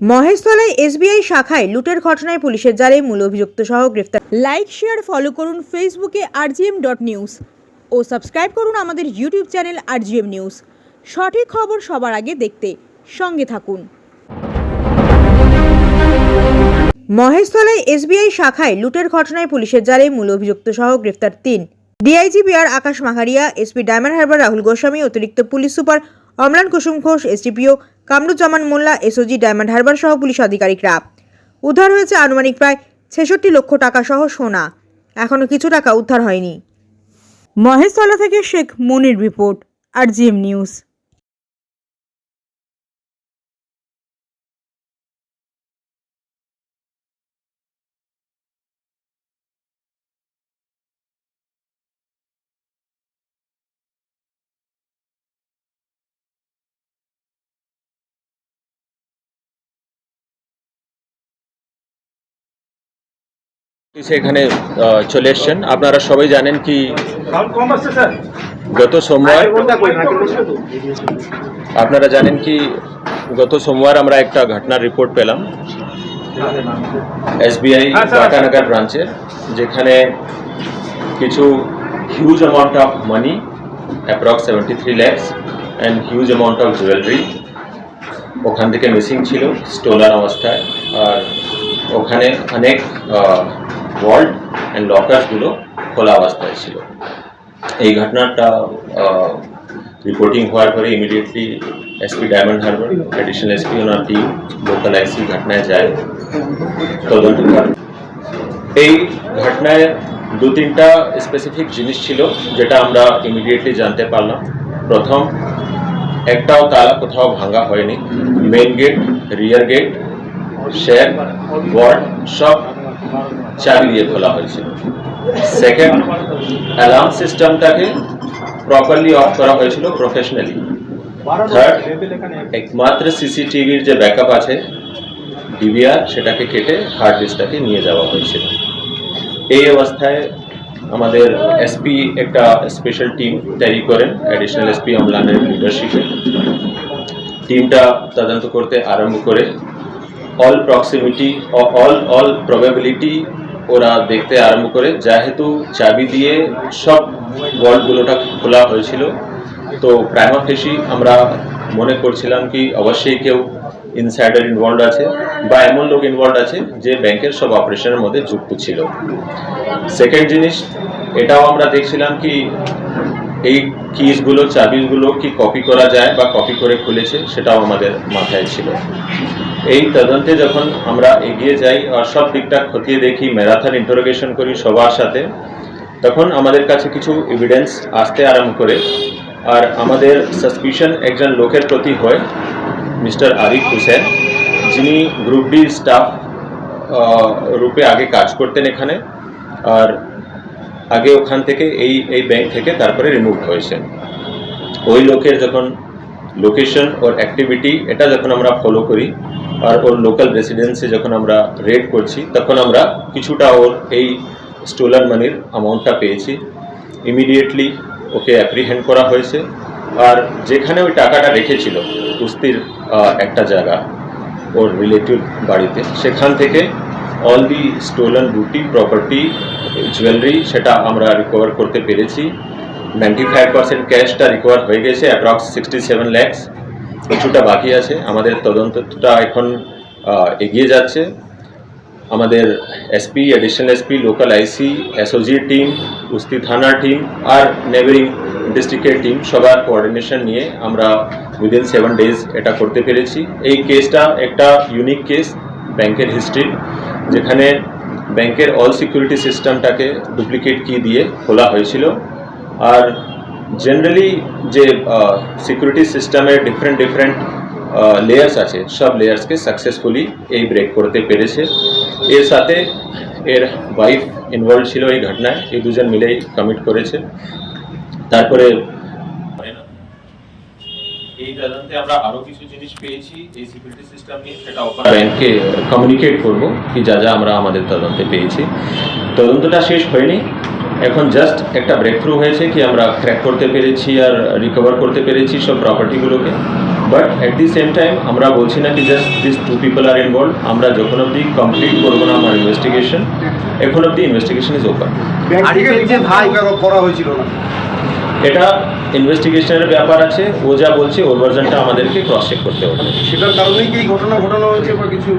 মহেশতলায় SBI শাখায় লুটের ঘটনায় পুলিশের জালে মূল অভিযুক্ত সহ গ্রেফতার। লাইক, শেয়ার, ফলো করুন ফেসবুকে rgm.news ও সাবস্ক্রাইব করুন আমাদের ইউটিউব চ্যানেল rgm নিউজ। সঠিক খবর সবার আগে দেখতে সঙ্গে থাকুন। মহেশতলায় এসবিআই শাখায় লুটের ঘটনায় পুলিশের জালে মূল অভিযুক্ত সহ গ্রেফতার 3। ডিআইজি বিআর আকাশ মাহারিয়া, এসপি ডায়মন্ড হারবার রাহুল গোস্বামী, অতিরিক্ত পুলিশ সুপার অম্লান কুসুম ঘোষ, এসডিপিও কামরুজ্জামান মোল্লা, এসওজি ডায়মন্ড হারবার সহ পুলিশ আধিকারিকরা। উদ্ধার হয়েছে আনুমানিক প্রায় 66 লক্ষ টাকা সহ সোনা। এখনো কিছু টাকা উদ্ধার হয়নি। মহেশতলা থেকে শেখ মনির রিপোর্ট, rgm নিউজ। এখানে চলে এসছেন। আপনারা সবাই জানেন কি গত সোমবার আমরা একটা ঘটনার রিপোর্ট পেলাম এসবিআই টাটানগর ব্রাঞ্চের, যেখানে কিছু huge amount of money, approx 73 lakhs and huge amount of jewellery ওখান থেকে মিসিং ছিল স্টোলার অবস্থায়। আর ওখানে অনেক ওয়াল্ট অ্যান্ড লকার্সগুলো খোলা অবস্থায় ছিল। এই ঘটনাটা রিপোর্টিং হওয়ার পরে immediately SP Diamond Harbour, additional SP ওনার টিম লোকাল আইসি ঘটনায় যায় তদন্ত করে। এই ঘটনায় 2-3টা স্পেসিফিক জিনিস ছিল যেটা আমরা ইমিডিয়েটলি জানতে পারলাম। প্রথম, একটাও তালা কোথাও ভাঙা হয়নি। মেইন গেট, রিয়ার গেট, শেড, ওয়ার্ড সব চাবি দিয়ে খোলা হয়েছিল। সেকেন্ড, অ্যালার্ম সিস্টেমটাকে প্রপারলি অফ করা হয়েছিল প্রফেশনালি। থার্ড, একমাত্র সিসিটিভির যে ব্যাকআপ আছে ডিভিআর, সেটাকে কেটে হার্ড ডিস্কটাকে নিয়ে যাওয়া হয়েছিল। এই অবস্থায় আমাদের এসপি একটা স্পেশাল টিম তৈরি করেন অ্যাডিশনাল এসপি অম্লানের লিডারশিপে। টিমটা তদন্ত করতে আরম্ভ করে অল প্রক্সিমিটি অল প্রবাবিলিটি ওরা দেখতে আরম্ভ করে। যেহেতু চাবি দিয়ে সব ওয়ার্ডগুলোটা খোলা হয়েছিল, তো প্রাইমা ফেসি আমরা মনে করছিলাম কি অবশ্যই কেউ ইনসাইডার ইনভলভ আছে বা এমন লোক ইনভলভ আছে যে ব্যাংকের সব অপারেশনের মধ্যে যুক্ত ছিল। সেকেন্ড জিনিস, এটাও আমরা দেখছিলাম কি এই কিসগুলো, চাবিগুলো কি কপি করা যায় বা কপি করে খুলেছে, সেটাও আমাদের মাথায় ছিল। এই তদন্তে যখন আমরা এগিয়ে যাই আর সব দিকটা খতিয়ে দেখি, ম্যারাথন ইন্টারোগেশন করি সবার সাথে, তখন আমাদের কাছে কিছু এভিডেন্স আসতে আরম্ভ করে। আর আমাদের সাসপিশন একজন লোকের প্রতি হয়, মিস্টার আরিফ হোসেন, যিনি গ্রুপ ডি স্টাফ রূপে আগে কাজ করতেন এখানে, আর আগে ওখান থেকে এই ব্যাংক থেকে তারপরে রিমুভ হয়েছেন। ওই লোকের যখন লোকেশন ওর অ্যাক্টিভিটি এটা যখন আমরা ফলো করি আর ওর লোকাল রেসিডেন্সে যখন আমরা রেড করছি, তখন আমরা কিছুটা ওর এই স্টোলার মানির অ্যামাউন্টটা পেয়েছি। ইমিডিয়েটলি ওকে অ্যাপ্রিহেন্ড করা হয়েছে। আর যেখানে ওই টাকাটা রেখেছিল কুস্তির একটা জায়গা ওর রিলেটিভ বাড়িতে, সেখান থেকে অল দি স্টোলান বুটি প্রপার্টি জুয়েলারি সেটা আমরা রিকভার করতে পেরেছি। 95% ক্যাশটা রিকভার হয়ে গেছে, অ্যাপ্রক্স 67 lakhs। কিছুটা বাকি আছে। আমাদের তদন্তটা এখন এগিয়ে যাচ্ছে। আমাদের এসপি, অ্যাডিশনাল এসপি, লোকাল আইসি, এসওজি টিম, কুস্তি থানার টিম আর নেবারিং ডিস্ট্রিক্টের টিম সবার কোঅর্ডিনেশন নিয়ে আমরা উইদিন 7 days এটা করতে পেরেছি। এই কেসটা একটা ইউনিক কেস ব্যাংকের হিস্ট্রি, যেখানে ব্যাংকের অল সিকিউরিটি সিস্টেমটাকে ডুপ্লিকেট কি দিয়ে খোলা হয়েছিল। আর জেনারেলি যে সিকিউরিটি সিস্টেমের ডিফারেন্ট লেয়ার্স আছে, সব লেয়ার্সকে সাকসেসফুলি এই ব্রেক করতে পেরেছে। এর সাথে এর ওয়াইফ ইনভলভ ছিল এই ঘটনায়। এই দুজন মিলেই কমিট করেছে। তারপরে এই তদন্তে আমরা আরও কিছু জিনিস পেয়েছি এই সিকিউরিটি সিস্টেম নিয়ে, সেটা ব্যাংককে কমিউনিকেট করবো কি যা যা আমরা আমাদের তদন্তে পেয়েছি। তদন্তটা শেষ হয়নি, এখন জাস্ট একটা ব্রেক থ্রু হয়েছে কি আমরা ক্র্যাক করতে পেরেছি আর রিকভার করতে পেরেছি সব প্রপার্টিগুলোকে। But at the same time আমরা বলছি না কি just this 2 people are involve. আমরা যখন অবধি কমপ্লিট করবো না আমার ইনভেস্টিগেশন, এখন অবধি ইনভেস্টিগেশন ইজ ওপেন। আরিফের যে ভাই করা হয়েছিল না, এটা ইনভেস্টিগেশনের ব্যাপার আছে, ও যা বলছে ওর ভার্জনটা আমাদেরকে ক্রস চেক করতে হবে। সেটার কারণেই কি এই ঘটনা ঘটানো হয়েছে বা কিছু?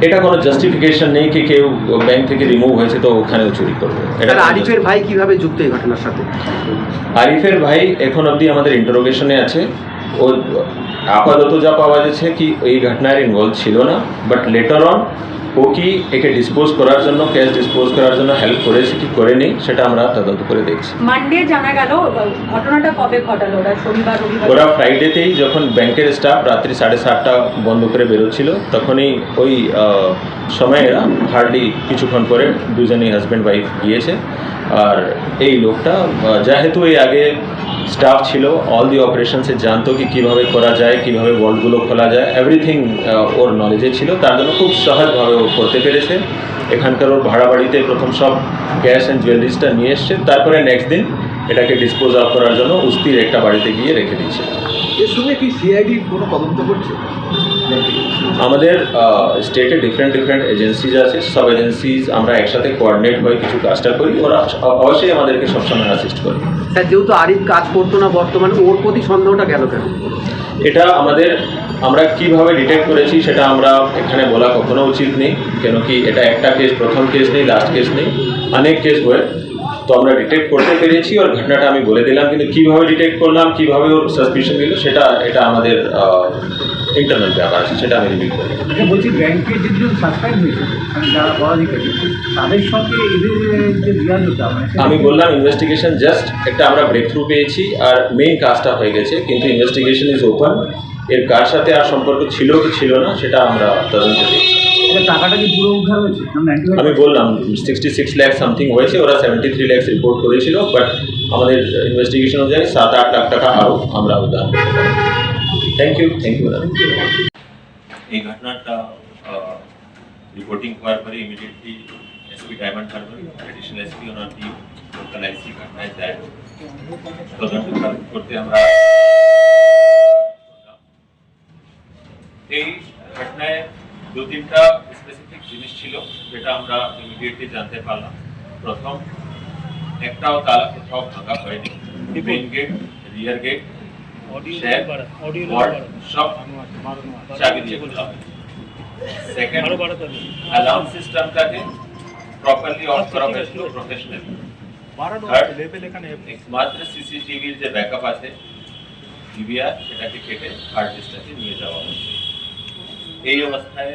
এটা কোনো জাস্টিফিকেশন নেই কি কেউ ব্যাংক থেকে রিমুভ হয়েছে তো ওখানেও চুরি করবে। এটা আরিফের ভাই কিভাবে যুক্ত এই ঘটনার সাথে? আরিফের ভাই এখন অবধি আমাদের ইন্টারোগেশনে আছে। ও আপাতত যা পাওয়া যাচ্ছে কি এই ঘটনায় ইনভলভ ছিল না, বাট লেটার অন ও কি একে ডিসপোজ করার জন্য, ক্যাশ ডিসপোজ করার জন্য হেল্প করেছে কি করেনি সেটা আমরা তদন্ত করে দেখছি। মানডে জানা গেল, ঘটনাটা কবে ঘটালো? ওরা শনিবার রবিবার? ওরা ফ্রাইডেতেই যখন ব্যাংকের স্টাফ রাত্রি 7:30 বন্ধ করে বেরোচ্ছিল তখনই ওই সময় এরা হার্ডলি কিছুক্ষণ পরে দুজনেই হাজব্যান্ড ওয়াইফ গিয়েছে। আর এই লোকটা যেহেতু এই আগে স্টাফ ছিল, অল দি অপারেশনসে জানতো কি কীভাবে করা যায়, কীভাবে ওয়ার্ল্ডগুলো খোলা যায়, এভরিথিং ওর নলেজে ছিল। তার জন্য খুব সহজভাবে ও করতে পেরেছে। এখানকার ওর ভাড়া বাড়িতে প্রথম সব ক্যাশ অ্যান্ড জুয়েলারিসটা নিয়ে এসছে, তারপরে নেক্সট দিন এটাকে ডিসপোজ অফ করার জন্য উস্তির একটা বাড়িতে গিয়ে রেখে দিয়েছে। এর সঙ্গে কি সিআইডি কোনো তদন্ত করছে? আমাদের স্টেটে ডিফারেন্ট এজেন্সিজ আছে, সব এজেন্সিজ আমরা একসাথে কোঅর্ডিনেট হয়ে কিছু কাজটা করি, ওরা অবশ্যই আমাদেরকে সবসময় অ্যাসিস্ট করে। স্যার, যেহেতু আরিফ কাজ করতো না বর্তমানে, ওর প্রতি সন্দেহটা গেল কেন? এটা আমরা কিভাবে ডিটেক্ট করেছি সেটা আমরা এখানে বলা কখনো উচিত নেই, কেন কি এটা একটা কেস, প্রথম কেস নেই, লাস্ট কেস নেই, অনেক কেস হয়ে তো আমরা ডিটেক্ট করতে পেরেছি। আর ঘটনাটা আমি বলে দিলাম, কিন্তু কীভাবে ডিটেক্ট করলাম, কীভাবে ওর সাসপিশন দিল এটা আমাদের ইন্টারনাল ব্যাপার আছে, সেটা আমি রিভিল করি। বলছি, ব্যাংকে যে দুজন সাসপেন্ড হয়েছে মানে যারা পদাধিকারী, তাদের সঙ্গে এদের যে রিয়াজটা আমি বললাম ইনভেস্টিগেশন জাস্ট একটা আমরা ব্রেক থ্রু পেয়েছি আর মেইন কাজটা হয়ে গেছে, কিন্তু ইনভেস্টিগেশন ইজ ওপেন। এর কার সাথে আর সম্পর্ক ছিল কি ছিল না সেটা আমরা তদন্ত দেখছি। টাকাটা কি পুরো উদ্ধার হয়েছে? আমি বললাম 66 লাখ সামথিং হয়েছে, ওরা 73 লাখ রিপোর্ট করেছিল, বাট আমাদের ইনভেস্টিগেশন অনুযায়ী 7-8 লাখ টাকা আরও আমরা উদ্ধার করতে পারি। Thank you madam. এই ঘটনাটা রিপোর্টিং হওয়ার পরে immediately SP Diamond Harbour, additional SP ওনার টিম লোকাল আইসি ঘটনায় যায়। তদন্ত করতে আমরা এই ঘটনায় 2-3টা স্পেসিফিক জিনিস ছিল যেটা আমরা ইমিডিয়েটলি জানতে পারলাম। প্রথম, একটাও তালা কোথাও ভাঙা হয়নি, মেইন গেট, রিয়ার গেট, সব চাবি দিয়ে খোলা হয়েছে। সেকেন্ড, অ্যালার্ম সিস্টেমটাকে প্রপারলি অফ করা হয়েছিল প্রফেশনালি। একমাত্র সিসিটিভির যে ব্যাকআপ আছে ডিভিআর, সেটাকে কেটে হার্ড ডিস্কটাকে নিয়ে যাওয়া হয়েছে। এই অবস্থায়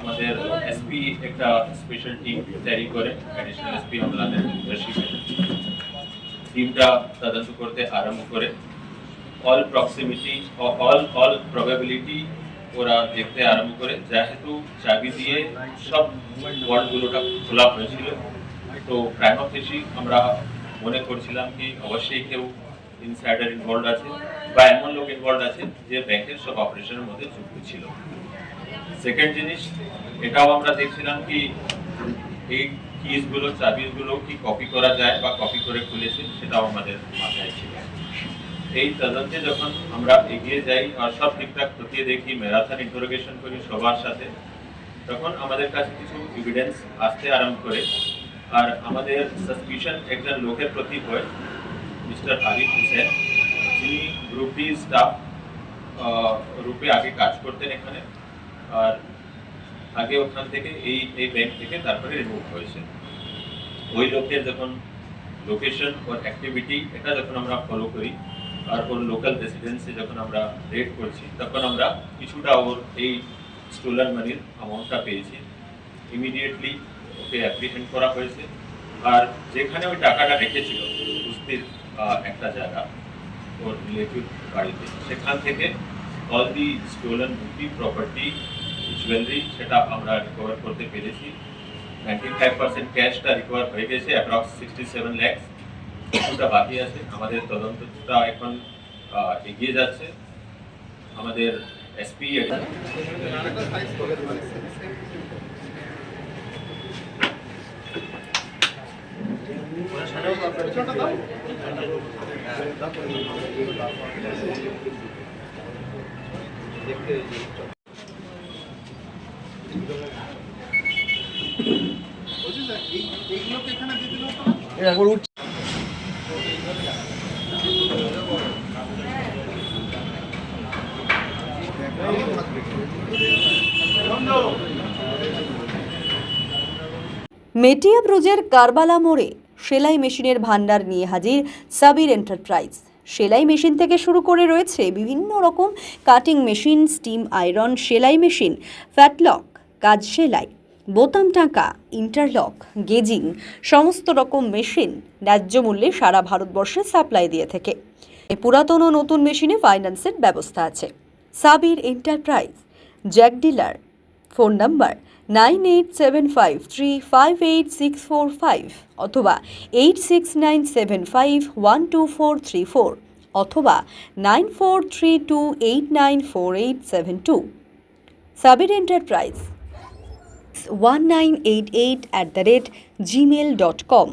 আমাদের এসপি একটা স্পেশাল টিম তৈরি করে, অ্যাডিশনাল এসপি অমলানের লিডারশিপে টিমটা তদন্ত করতে আরম্ভ করে অল প্রক্সিমিটি অল প্রবাবিলিটি ওরা দেখতে আরম্ভ করে। যেহেতু চাবি দিয়ে সব ওয়ার্ডগুলোটা খোলা হয়েছিল, তো প্রাইমা ফেসি আমরা মনে করছিলাম কি অবশ্যই কেউ ইনসাইডার ইনভলভ আছে বা এমন লোক ইনভলভ আছে যে ব্যাংকের সব অপারেশনের মধ্যে যুক্ত ছিল। সেকেন্ড জিনিস, এটাও আমরা দেখছিলাম কি এই কিসগুলো, চাবিগুলো কি কপি করা যায় বা কপি করে খুলেছে, সেটাও আমাদের মাথায় ছিল। এই তদন্তে যখন আমরা এগিয়ে যাই আর সব ঠিকঠাক খতিয়ে দেখি, ম্যারাথন ইন্টারোগেশন করি সবার সাথে, তখন আমাদের কাছে কিছু এভিডেন্স আসতে আরম্ভ করে। আর আমাদের সাসপিশন একজন লোকের প্রতি হয়, মিস্টার আরিফ হোসেন, যিনি গ্রুপ ডি স্টাফ রূপে আগে কাজ করতেন এখানে, আর আগে ওখান থেকে এই ব্যাংক থেকে তারপরে রিমুভ হয়েছে। ওই লোকের যখন লোকেশন ওর অ্যাক্টিভিটি এটা যখন আমরা ফলো করি আর ওর লোকাল রেসিডেন্সে যখন আমরা রেড করছি, তখন আমরা কিছুটা ওর এই স্টোলার মানির অ্যামাউন্টটা পেয়েছি। ইমিডিয়েটলি ওকে অ্যাপ্রিহেন্ড করা হয়েছে। আর যেখানে ওই টাকাটা রেখেছিল কুস্তির একটা জায়গা ওর রিলেটিভ বাড়িতে, সেখান থেকে অল দি স্টোলান বুটি প্রপার্টি জুয়েলারি সেটা আমরা রিকভার করতে পেরেছি। 95% ক্যাশটা রিকভার হয়ে গেছে, অ্যাপ্রক্স 67 লাখ। কিছুটা বাকি আছে, আমাদের তদন্তটা এখন এগিয়ে যাচ্ছে। আমাদের এসপি মেটিয়া ব্রুজের কারবালা মোড়ে সেলাই মেশিনের ভান্ডার নিয়ে হাজির সাবির এন্টারপ্রাইজ। সেলাই মেশিন থেকে শুরু করে রয়েছে বিভিন্ন রকম কাটিং মেশিন, স্টিম আয়রন, সেলাই মেশিন, ফ্যাটলক, কাজ সেলাই, বোতাম টাকা, ইন্টারলক, গেজিং, সমস্ত রকম মেশিন ন্যায্য মূল্যে সারা ভারতবর্ষে সাপ্লাই দিয়ে থাকে। পুরাতন ও নতুন মেশিনে ফাইন্যান্সের ব্যবস্থা আছে। Sabir enterprise, Jack dealer. Phone number 9875358645 অথবা 8697512434 অথবা 9432894872। Sabir enterprise 1988@gmail.com।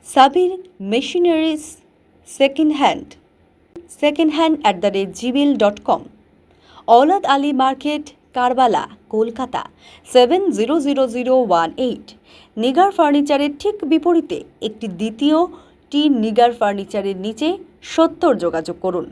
Sabir machineries second hand @gmail.com। औलाद आली मार्केट, কারবালা, কলকাতা 700018। নিগার ফার্নিচারের ঠিক বিপরীতে একটি দ্বিতীয় টি নিগার ফার্নিচারের নিচে 70 যোগাযোগ করুন।